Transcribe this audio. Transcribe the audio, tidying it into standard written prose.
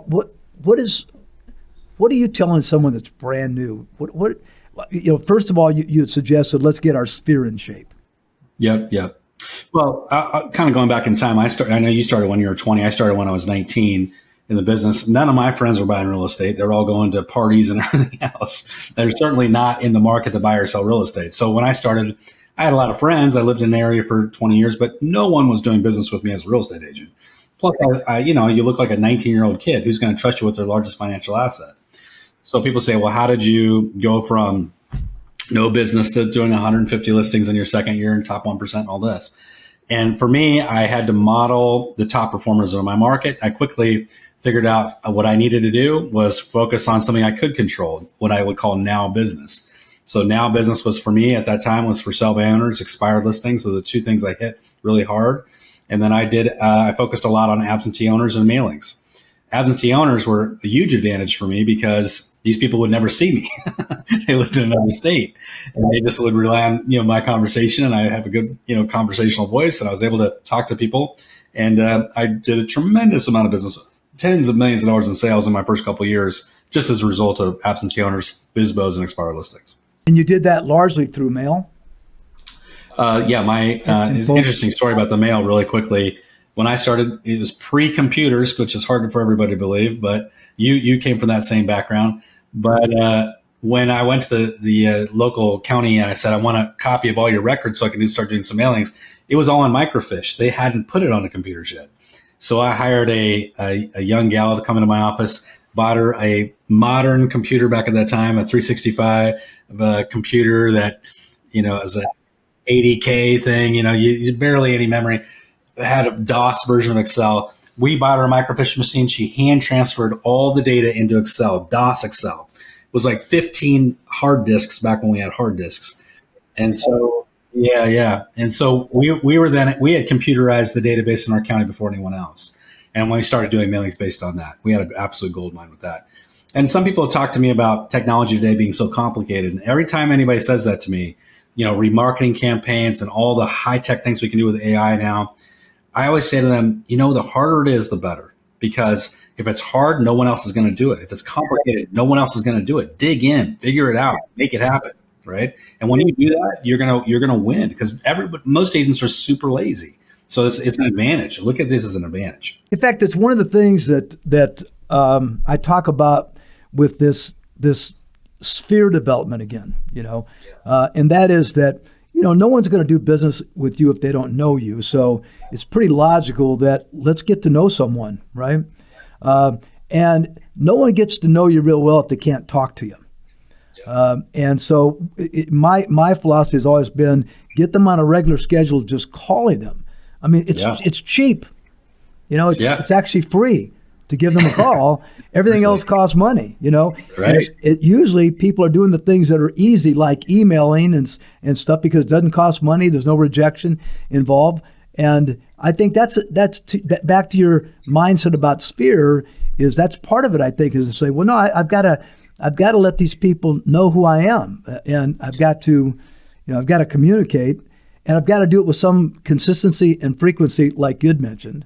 What are you telling someone that's brand new? First of all, you had suggested let's get our sphere in shape. Yep. Well, kind of going back in time, I know you started when you were 20. I started when I was 19 in the business. None of my friends were buying real estate. They were all going to parties and everything else. They're certainly not in the market to buy or sell real estate. So when I started, I had a lot of friends. I lived in an area for 20 years, but no one was doing business with me as a real estate agent. Plus, you look like a 19-year-old kid who's going to trust you with their largest financial asset. So people say, well, how did you go from no business to doing 150 listings in your second year and top 1% and all this? And for me, I had to model the top performers of my market. I quickly figured out what I needed to do was focus on something I could control, what I would call now business. So now business was for me at that time was for sell by owners, expired listings. So the two things I hit really hard. And then I focused a lot on absentee owners and mailings. Absentee owners were a huge advantage for me because these people would never see me. They lived in another state and they just would rely on, my conversation, and I have a good, conversational voice, and I was able to talk to people. And I did a tremendous amount of business, tens of millions of dollars in sales in my first couple of years, just as a result of absentee owners, BizBos, and expired listings. And you did that largely through mail? It's an interesting story about the mail really quickly. When I started, it was pre-computers, which is hard for everybody to believe, but you came from that same background. But when I went to the local county and I said, I want a copy of all your records so I can start doing some mailings, it was all on microfiche. They hadn't put it on the computers yet. So I hired a young gal to come into my office, bought her a modern computer back at that time, a 365 computer that, is a 80K thing, you barely any memory. Had a DOS version of Excel. We bought her a microfiche machine. She hand transferred all the data into Excel, DOS Excel. It was like 15 hard disks back when we had hard disks. And so, yeah. And so we had computerized the database in our county before anyone else. And when we started doing mailings based on that, we had an absolute gold mine with that. And some people talk to me about technology today being so complicated. And every time anybody says that to me, remarketing campaigns and all the high tech things we can do with AI now, I always say to them, the harder it is, the better. Because if it's hard, no one else is going to do it. If it's complicated, no one else is going to do it. Dig in, figure it out, make it happen, right? And when you do that, you're gonna win because most agents are super lazy. So it's an advantage. Look at this as an advantage. In fact, it's one of the things that I talk about with this sphere development again. And that is that. No one's going to do business with you if they don't know you. So it's pretty logical that let's get to know someone, right? And no one gets to know you real well if they can't talk to you. And so my philosophy has always been get them on a regular schedule, just calling them. I mean, it's cheap. It's actually free to give them a call. Everything else costs money, Right. It usually people are doing the things that are easy, like emailing and stuff, because it doesn't cost money. There's no rejection involved. And I think that's back to your mindset about Sphere that's part of it. I think is to say, well, no, I've got to let these people know who I am, and I've got to communicate, and I've got to do it with some consistency and frequency, like you'd mentioned.